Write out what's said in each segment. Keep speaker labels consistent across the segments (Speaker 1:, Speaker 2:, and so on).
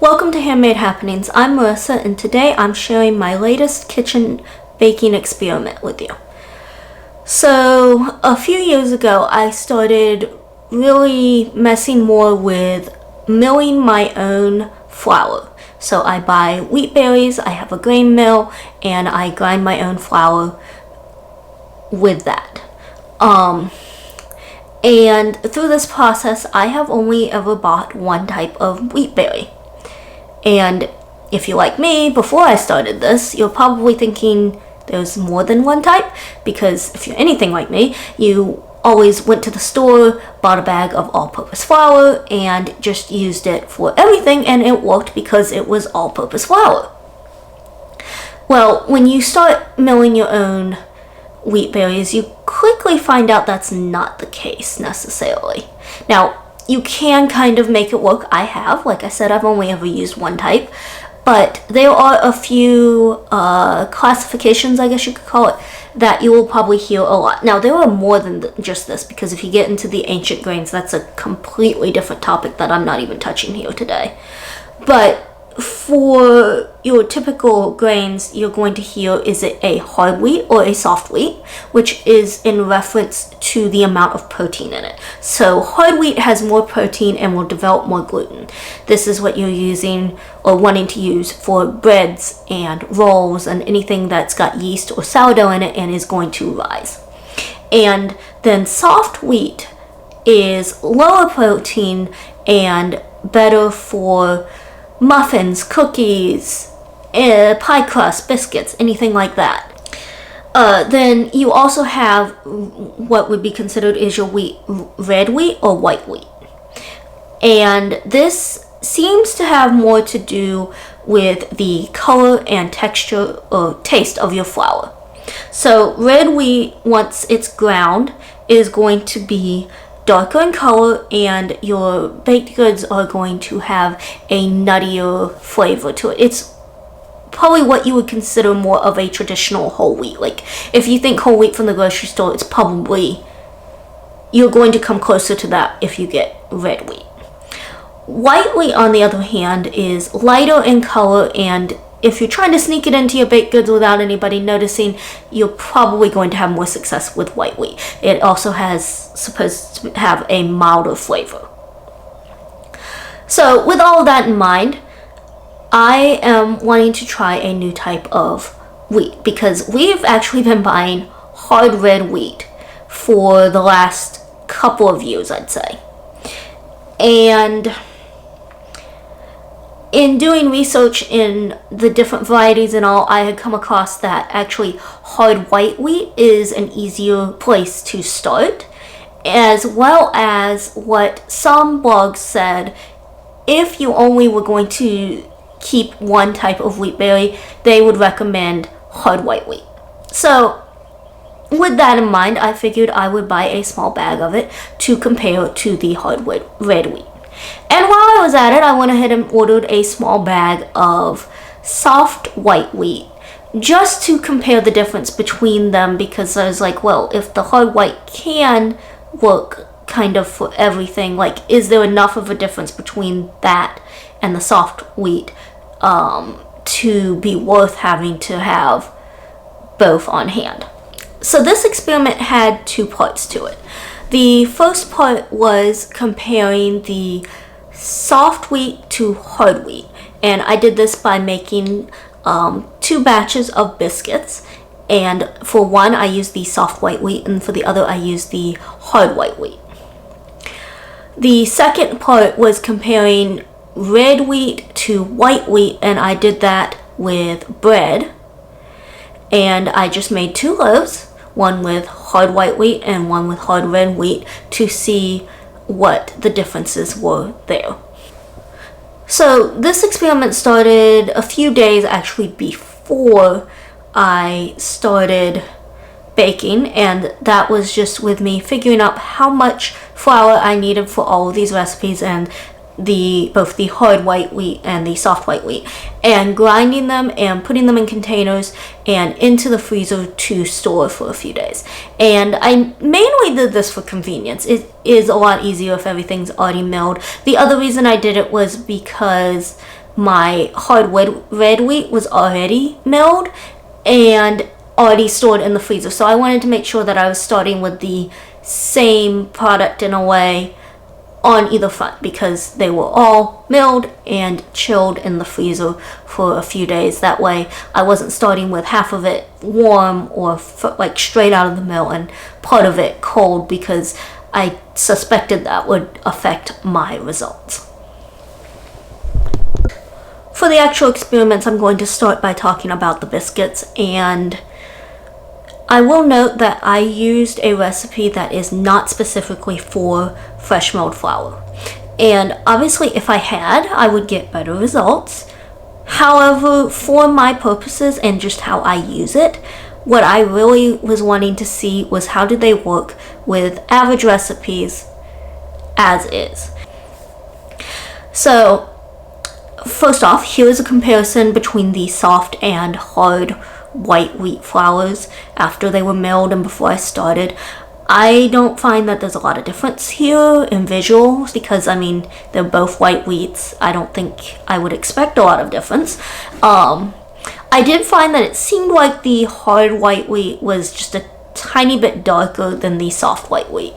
Speaker 1: Welcome to Handmade Happenings. I'm Marissa, and today I'm sharing my latest kitchen baking experiment with you. So, a few years ago, I started really messing more with milling my own flour. So I buy wheat berries, I have a grain mill, and I grind my own flour with that. And through this process, I have only ever bought one type of wheat berry. And if you're like me, before I started this, you're probably thinking there's more than one type, because if you're anything like me, you always went to the store, bought a bag of all-purpose flour, and just used it for everything, and it worked because it was all-purpose flour. Well, when you start milling your own wheat berries, you quickly find out that's not the case necessarily. Now, you can kind of make it work. I have. Like I said, I've only ever used one type. But there are a few classifications, I guess you could call it, that you will probably hear a lot. Now, there are more than just this, because if you get into the ancient grains, that's a completely different topic that I'm not even touching here today. But for your typical grains, you're going to hear, is it a hard wheat or a soft wheat, which is in reference to the amount of protein in it. So hard wheat has more protein and will develop more gluten. This is what you're using or wanting to use for breads and rolls and anything that's got yeast or sourdough in it and is going to rise. And then soft wheat is lower protein and better for muffins, cookies, pie crust, biscuits, anything like that. Then you also have what would be considered is your wheat, red wheat or white wheat. And this seems to have more to do with the color and texture or taste of your flour. So red wheat, once it's ground, is going to be darker in color, and your baked goods are going to have a nuttier flavor to it. It's probably what you would consider more of a traditional whole wheat. Like, if you think whole wheat from the grocery store, it's probably, you're going to come closer to that if you get red wheat. White wheat, on the other hand, is lighter in color, and if you're trying to sneak it into your baked goods without anybody noticing, you're probably going to have more success with white wheat. It also supposed to have a milder flavor. So with all of that in mind, I am wanting to try a new type of wheat, because we've actually been buying hard red wheat for the last couple of years, I'd say. And in doing research in the different varieties and all, I had come across that actually hard white wheat is an easier place to start, as well as what some blogs said, if you only were going to keep one type of wheat berry, they would recommend hard white wheat. So with that in mind, I figured I would buy a small bag of it to compare to the hard red wheat. And while I was at it, I went ahead and ordered a small bag of soft white wheat just to compare the difference between them, because I was like, well, if the hard white can work kind of for everything, like, is there enough of a difference between that and the soft wheat to be worth having to have both on hand? So this experiment had two parts to it. The first part was comparing the soft wheat to hard wheat, and I did this by making 2 batches of biscuits, and for one I used the soft white wheat, and for the other I used the hard white wheat. The second part was comparing red wheat to white wheat, and I did that with bread, and I just made 2 loaves, one with hard white wheat and one with hard red wheat, to see what the differences were there. So this experiment started a few days actually before I started baking, and that was just with me figuring out how much flour I needed for all of these recipes and both the hard white wheat and the soft white wheat, and grinding them and putting them in containers and into the freezer to store for a few days. And I mainly did this for convenience. It is a lot easier if everything's already milled. The other reason I did it was because my hard red wheat was already milled and already stored in the freezer, so I wanted to make sure that I was starting with the same product in a way on either front, because they were all milled and chilled in the freezer for a few days. That way I wasn't starting with half of it warm or like straight out of the mill and part of it cold, because I suspected that would affect my results. For the actual experiments, I'm going to start by talking about the biscuits, and I will note that I used a recipe that is not specifically for fresh milled flour. And obviously if I had, I would get better results. However, for my purposes and just how I use it, what I really was wanting to see was how did they work with average recipes as is. So, first off, here is a comparison between the soft and hard white wheat flours after they were milled and before I started. I don't find that there's a lot of difference here in visuals, because I mean they're both white wheats. I don't think I would expect a lot of difference. I did find that it seemed like the hard white wheat was just a tiny bit darker than the soft white wheat.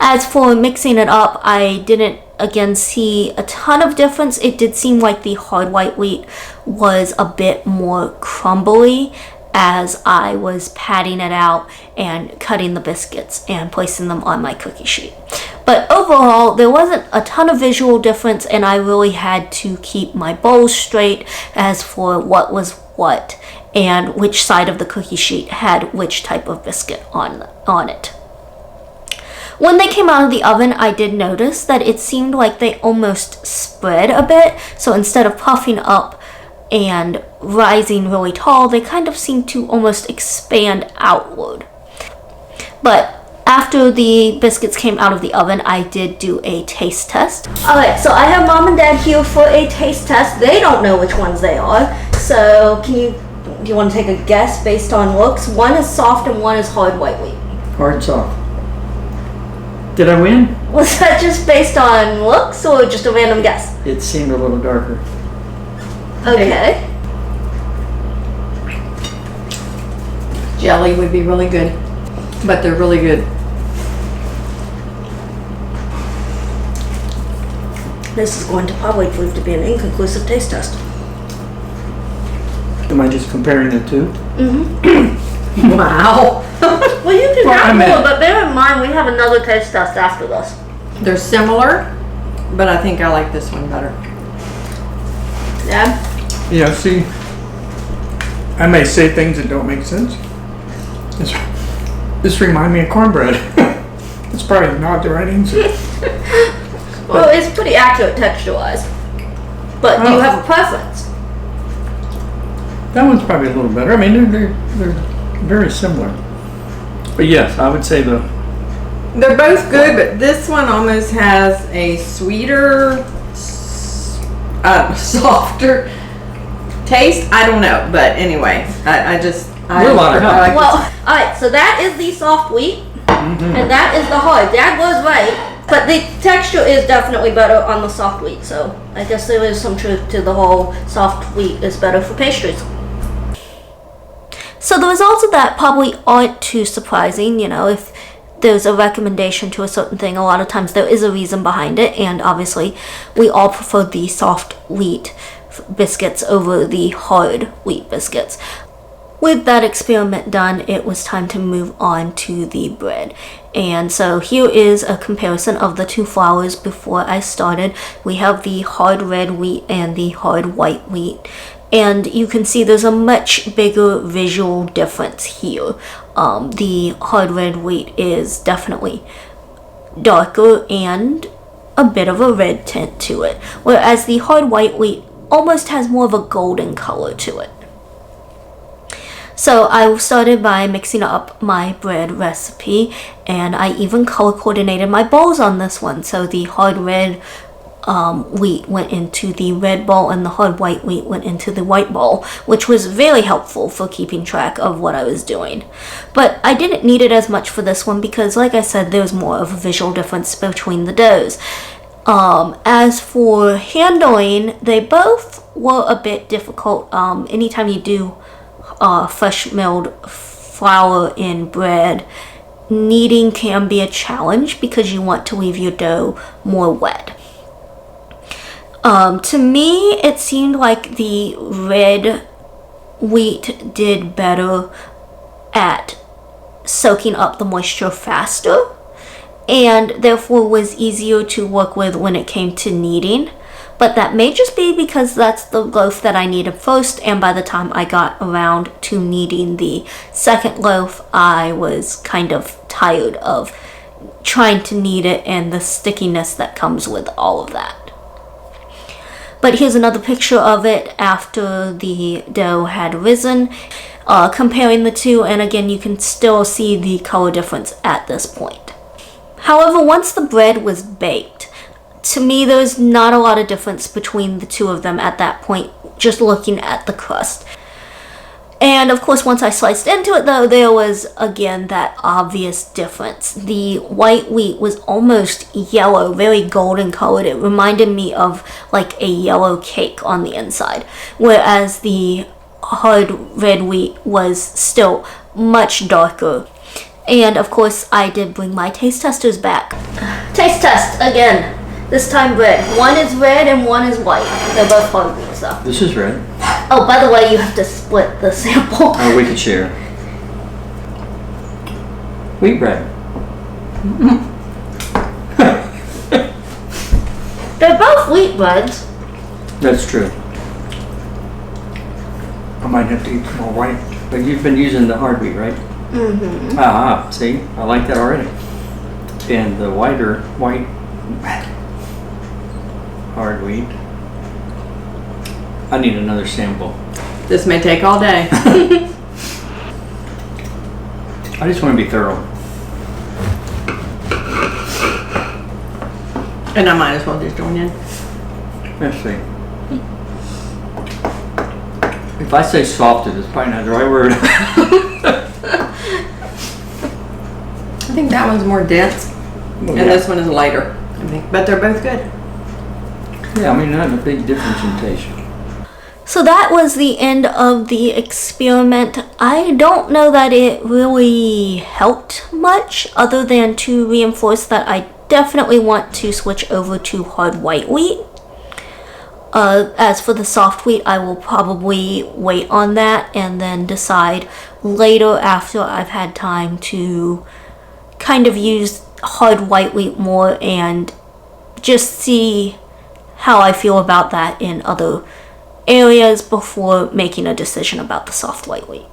Speaker 1: As for mixing it up, I didn't again see a ton of difference. It did seem like the hard white wheat was a bit more crumbly as I was patting it out and cutting the biscuits and placing them on my cookie sheet. But overall, there wasn't a ton of visual difference, and I really had to keep my bowls straight as for what was what and which side of the cookie sheet had which type of biscuit on it. When they came out of the oven, I did notice that it seemed like they almost spread a bit. So instead of puffing up and rising really tall, they kind of seemed to almost expand outward. But after the biscuits came out of the oven, I did do a taste test. Alright, so I have Mom and Dad here for a taste test. They don't know which ones they are. So do you want to take a guess based on looks? One is soft and one is hard white wheat.
Speaker 2: Hard soft. Did I win?
Speaker 1: Was that just based on looks or just a random guess?
Speaker 2: It seemed a little darker.
Speaker 1: Okay.
Speaker 3: Jelly would be really good, but they're really good.
Speaker 1: This is going to probably prove to be an inconclusive taste test.
Speaker 2: Am I just comparing the two?
Speaker 1: Mm-hmm.
Speaker 3: Wow.
Speaker 1: Well, you can have more, but bear in mind we have another taste test after this.
Speaker 3: They're similar, but I think I like this one better.
Speaker 1: Yeah?
Speaker 2: Yeah, see, I may say things that don't make sense. This reminds me of cornbread. It's probably not the right answer.
Speaker 1: Well, it's pretty accurate texture-wise. But do you have a preference?
Speaker 2: That one's probably a little better. I mean, they're very similar. But yes, I would say they're
Speaker 3: both good, but this one almost has a sweeter, softer taste. I don't know, but anyway, I like
Speaker 1: Well, alright, so that is the soft wheat, and that is the hard. Dad was right, but the texture is definitely better on the soft wheat, so I guess there is some truth to the whole soft wheat is better for pastries. So the results of that probably aren't too surprising. You know, if there's a recommendation to a certain thing, a lot of times there is a reason behind it, and obviously we all prefer the soft wheat biscuits over the hard wheat biscuits. With that experiment done, it was time to move on to the bread. And so here is a comparison of the two flours before I started. We have the hard red wheat and the hard white wheat. And you can see there's a much bigger visual difference here. The hard red wheat is definitely darker and a bit of a red tint to it, whereas the hard white wheat almost has more of a golden color to it. So I started by mixing up my bread recipe, and I even color coordinated my bowls on this one. So the hard red wheat went into the red bowl and the hard white wheat went into the white bowl, which was very helpful for keeping track of what I was doing. But I didn't need it as much for this one because, like I said, there was more of a visual difference between the doughs. As for handling, they both were a bit difficult. Anytime you do fresh milled flour in bread, kneading can be a challenge because you want to leave your dough more wet. To me, it seemed like the red wheat did better at soaking up the moisture faster, and therefore was easier to work with when it came to kneading. But that may just be because that's the loaf that I kneaded first, and by the time I got around to kneading the second loaf, I was kind of tired of trying to knead it and the stickiness that comes with all of that. But here's another picture of it after the dough had risen, comparing the two, and again you can still see the color difference at this point. However, once the bread was baked, to me there was not a lot of difference between the two of them at that point, just looking at the crust. And of course, once I sliced into it though, there was again that obvious difference. The white wheat was almost yellow, very golden colored. It reminded me of like a yellow cake on the inside, whereas the hard red wheat was still much darker. And of course, I did bring my taste testers back. Taste test again. This time bread. One is red and one is white. They're both hard wheat though.
Speaker 2: This is red.
Speaker 1: Oh, by the way, you have to split the sample.
Speaker 2: Oh, we can share. Wheat bread.
Speaker 1: They're both wheat breads.
Speaker 2: That's true. I might have to eat some more white. But you've been using the hard wheat, right?
Speaker 1: Mm-hmm.
Speaker 2: Ah, see? I like that already. And the white hard wheat. I need another sample.
Speaker 3: This may take all day.
Speaker 2: I just want to be thorough.
Speaker 3: And I might as well just join in.
Speaker 2: Let's see. If I say salted, it's probably not the right word.
Speaker 3: I think that one's more dense,
Speaker 2: Well,
Speaker 3: and
Speaker 2: yeah.
Speaker 3: this one is lighter. I think, but they're both good.
Speaker 2: Yeah, I mean, not a big difference in taste.
Speaker 1: So that was the end of the experiment. I don't know that it really helped much, other than to reinforce that I definitely want to switch over to hard white wheat. As for the soft wheat, I will probably wait on that and then decide later after I've had time to kind of use hard white wheat more and just see how I feel about that in other areas before making a decision about the soft white wheat.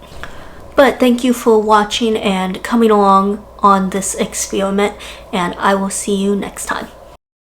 Speaker 1: But thank you for watching and coming along on this experiment, and I will see you next time.